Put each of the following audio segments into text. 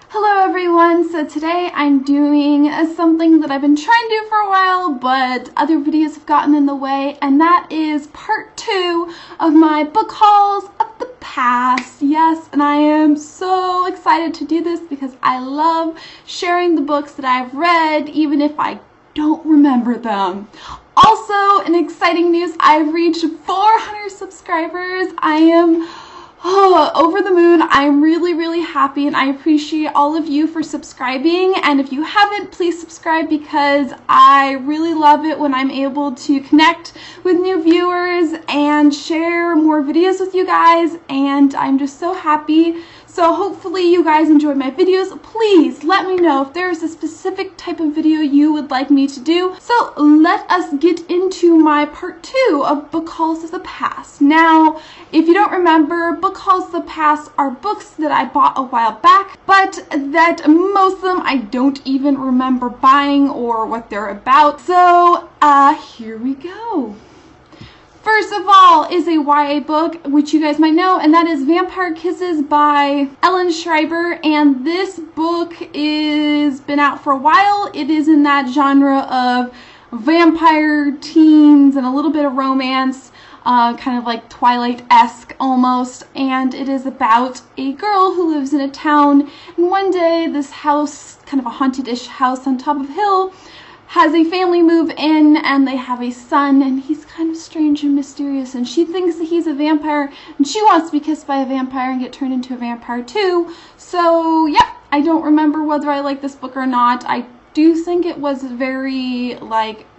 Hello everyone, so today I'm doing something that I've been trying to do for a while, but other videos have gotten in the way, and that is part 2 of my book hauls of the past. Yes, and I am so excited to do this because I love sharing the books that I've read, even if I don't remember them. Also, in exciting news, I've reached 400 subscribers. I am over the moon. I'm really happy, and I appreciate all of you for subscribing. And if you haven't, please subscribe because I really love it when I'm able to connect with new viewers and share more videos with you guys, and I'm just so happy. So hopefully you guys enjoy my videos. Please let me know if there's a specific type of video you would like me to do. So let us get into my part 2 of Book Hauls of the Past. Now, if you don't remember, Book Hauls of the Past are books that I bought a while back, but that most of them I don't even remember buying or what they're about. So here we go. First of all is a YA book, which you guys might know, and that is Vampire Kisses by Ellen Schreiber. And this book is been out for a while. It is in that genre of vampire teens and a little bit of romance, kind of like Twilight-esque almost. And it is about a girl who lives in a town, and one day this house, kind of a haunted-ish house on top of a hill, has a family move in, and they have a son, and he's kind of strange and mysterious, and she thinks that he's a vampire, and she wants to be kissed by a vampire and get turned into a vampire too. So yeah, I don't remember whether I like this book or not. I do think it was very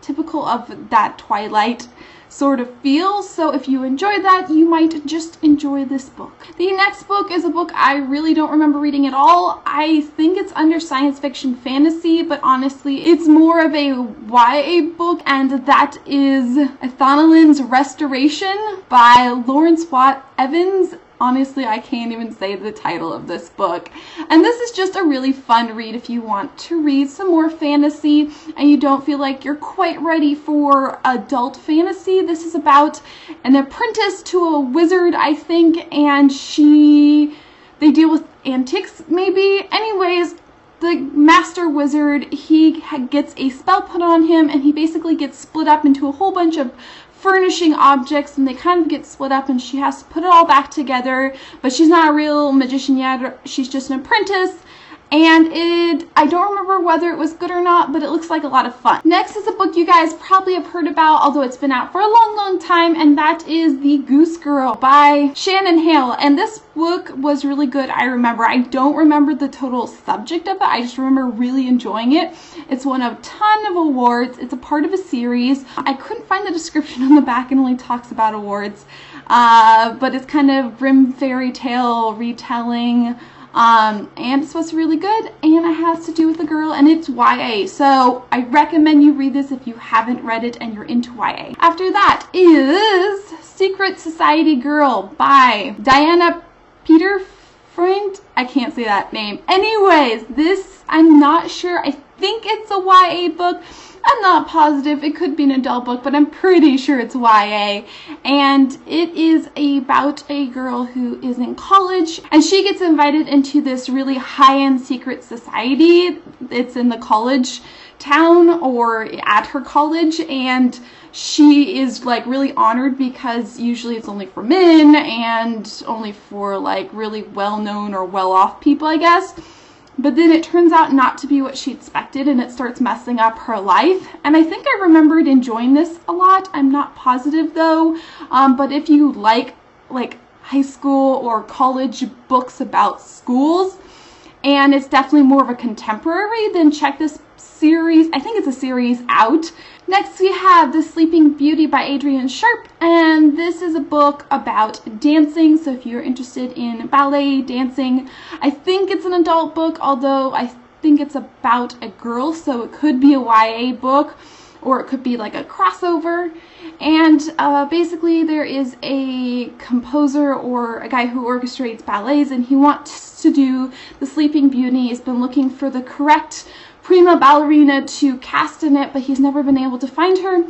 typical of that Twilight sort of feel, so if you enjoy that, you might just enjoy this book. The next book is a book I really don't remember reading at all. I think it's under science fiction fantasy, but honestly, it's more of a YA book, and that is Athanalin's Restoration by Lawrence Watt Evans. Honestly, I can't even say the title of this book. And this is just a really fun read if you want to read some more fantasy and you don't feel like you're quite ready for adult fantasy. This is about an apprentice to a wizard, I think, and they deal with antiques, maybe. Anyways, the master wizard, he gets a spell put on him, and he basically gets split up into a whole bunch of furnishing objects, and they kind of get split up, and she has to put it all back together, but she's not a real magician yet. She's just an apprentice, and I don't remember whether it was good or not, but it looks like a lot of fun. Next is a book you guys probably have heard about, although it's been out for a long time, and that is The Goose Girl by Shannon Hale. And this book was really good, I remember. I don't remember the total subject of it. I just remember really enjoying it. It's won a ton of awards. It's a part of a series. I couldn't find the description on the back. It only talks about awards. But it's kind of Grimm fairy tale retelling. And it's supposed to be really good, and it has to do with a girl, and it's YA. So I recommend you read this if you haven't read it and you're into YA. After that is Secret Society Girl by Diana Peterfreund. I can't say that name. Anyways, this, I'm not sure. I think it's a YA book. I'm not positive. It could be an adult book, but I'm pretty sure it's YA. And it is about a girl who is in college, and she gets invited into this really high-end secret society. It's in the college town or at her college, and she is really honored because usually it's only for men and only for really well-known or well-off people, I guess. But then it turns out not to be what she expected, and it starts messing up her life. And I think I remembered enjoying this a lot. I'm not positive though. But if you like high school or college books about schools, and it's definitely more of a contemporary, then check this series. I think it's a series out. Next we have The Sleeping Beauty by Adrienne Sharp, and this is a book about dancing, so if you're interested in ballet, dancing, I think it's an adult book, although I think it's about a girl, so it could be a YA book, or it could be like a crossover. And basically there is a composer or a guy who orchestrates ballets, and he wants to do The Sleeping Beauty. He's been looking for the correct prima ballerina to cast in it, but he's never been able to find her.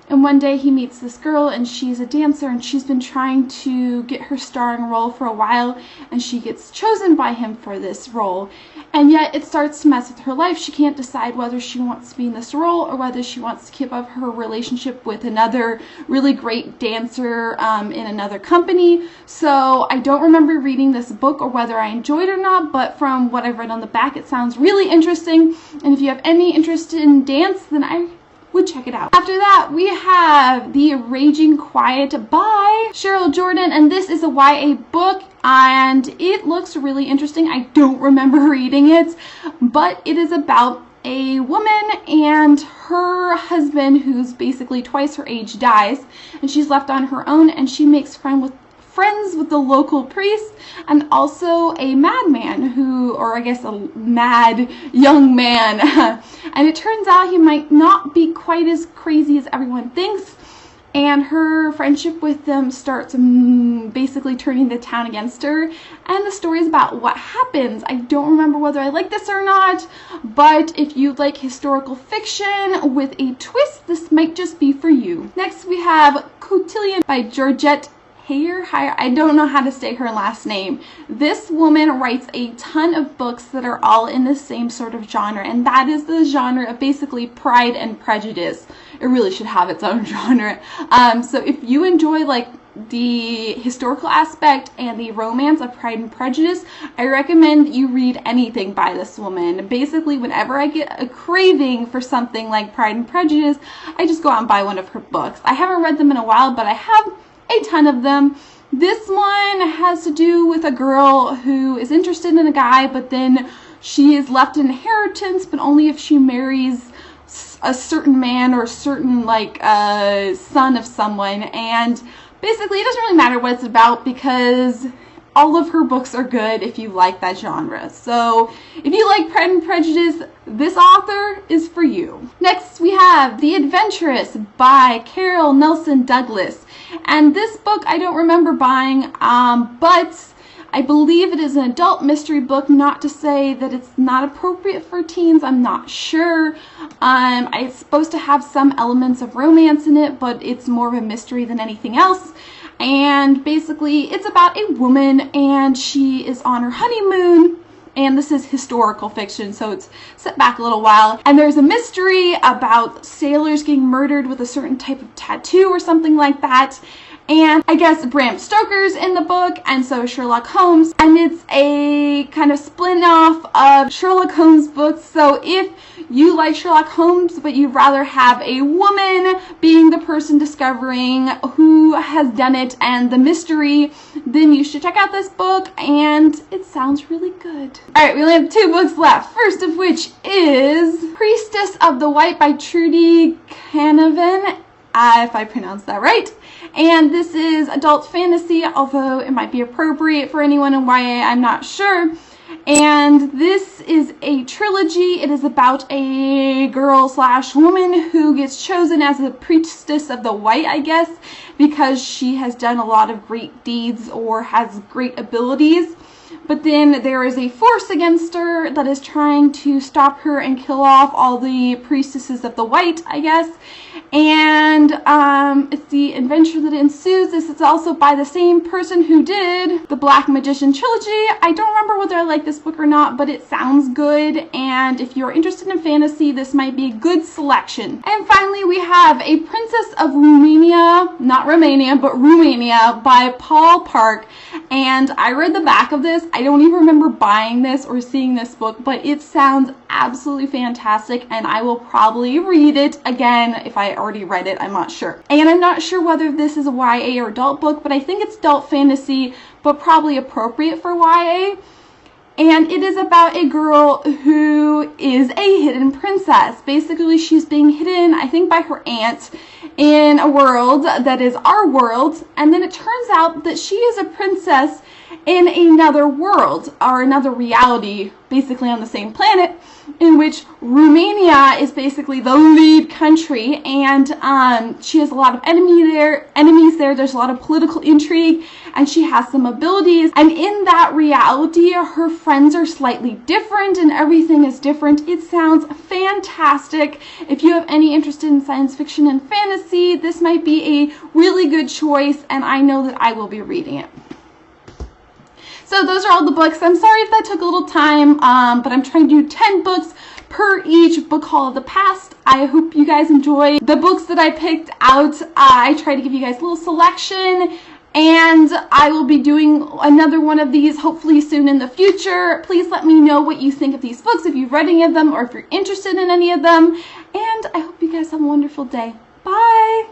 And one day he meets this girl, and she's a dancer, and she's been trying to get her starring role for a while, and she gets chosen by him for this role. And yet it starts to mess with her life. She can't decide whether she wants to be in this role or whether she wants to keep up her relationship with another really great dancer in another company. So I don't remember reading this book or whether I enjoyed it or not, but from what I've read on the back, it sounds really interesting. And if you have any interest in dance, then I would check it out. After that, we have The Raging Quiet by Cheryl Jordan, and this is a YA book, and it looks really interesting. I don't remember reading it, but it is about a woman and her husband, who's basically twice her age, dies, and she's left on her own, and she makes friends with the local priest and also a madman or I guess a mad young man. And it turns out he might not be quite as crazy as everyone thinks. And her friendship with them starts basically turning the town against her. And the story is about what happens. I don't remember whether I like this or not, but if you like historical fiction with a twist, this might just be for you. Next we have Cotillion by Georgette Heyer. I don't know how to say her last name. This woman writes a ton of books that are all in the same sort of genre, and that is the genre of basically Pride and Prejudice. It really should have its own genre. So if you enjoy like the historical aspect and the romance of Pride and Prejudice, I recommend you read anything by this woman. Basically, whenever I get a craving for something like Pride and Prejudice, I just go out and buy one of her books. I haven't read them in a while, but I have a ton of them. This one has to do with a girl who is interested in a guy, but then she is left an inheritance, but only if she marries a certain man or a certain son of someone. And basically it doesn't really matter what it's about because all of her books are good if you like that genre. So if you like Pride and Prejudice, this author is for you. Next we have The Adventuress by Carol Nelson Douglas. And this book I don't remember buying, but I believe it is an adult mystery book. Not to say that it's not appropriate for teens, I'm not sure. It's supposed to have some elements of romance in it, but it's more of a mystery than anything else. And basically it's about a woman, and she is on her honeymoon, and this is historical fiction, so it's set back a little while, and there's a mystery about sailors getting murdered with a certain type of tattoo or something like that. And I guess Bram Stoker's in the book, and so is Sherlock Holmes, and it's a kind of spin-off of Sherlock Holmes books. So if you like Sherlock Holmes, but you'd rather have a woman being the person discovering who has done it and the mystery, then you should check out this book, and it sounds really good. Alright, we only have 2 books left, first of which is Priestess of the White by Trudy Canavan, if I pronounced that right. And this is adult fantasy, although it might be appropriate for anyone in YA, I'm not sure. And this is a trilogy. It is about a girl/woman who gets chosen as a priestess of the white, I guess, because she has done a lot of great deeds or has great abilities. But then there is a force against her that is trying to stop her and kill off all the priestesses of the white, I guess. And it's the adventure that ensues. This is also by the same person who did the Black Magician trilogy. I don't remember whether I like this book or not, but it sounds good. And if you're interested in fantasy, this might be a good selection. And finally, we have A Princess of Romania, not Romania, but Romania by Paul Park. And I read the back of this. I don't even remember buying this or seeing this book, but it sounds absolutely fantastic, and I will probably read it again. If I already read it, I'm not sure. And I'm not sure whether this is a YA or adult book, but I think it's adult fantasy, but probably appropriate for YA. And it is about a girl who is a hidden princess. Basically, she's being hidden, I think, by her aunt in a world that is our world. And then it turns out that she is a princess in another world, or another reality, basically on the same planet, in which Romania is basically the lead country, and she has a lot of enemies there. There's a lot of political intrigue, and she has some abilities. And in that reality, her friends are slightly different and everything is different. It sounds fantastic. If you have any interest in science fiction and fantasy, this might be a really good choice, and I know that I will be reading it. So those are all the books. I'm sorry if that took a little time, but I'm trying to do 10 books per each book haul of the past. I hope you guys enjoy the books that I picked out. I try to give you guys a little selection, and I will be doing another one of these hopefully soon in the future. Please let me know what you think of these books, if you've read any of them or if you're interested in any of them. And I hope you guys have a wonderful day. Bye!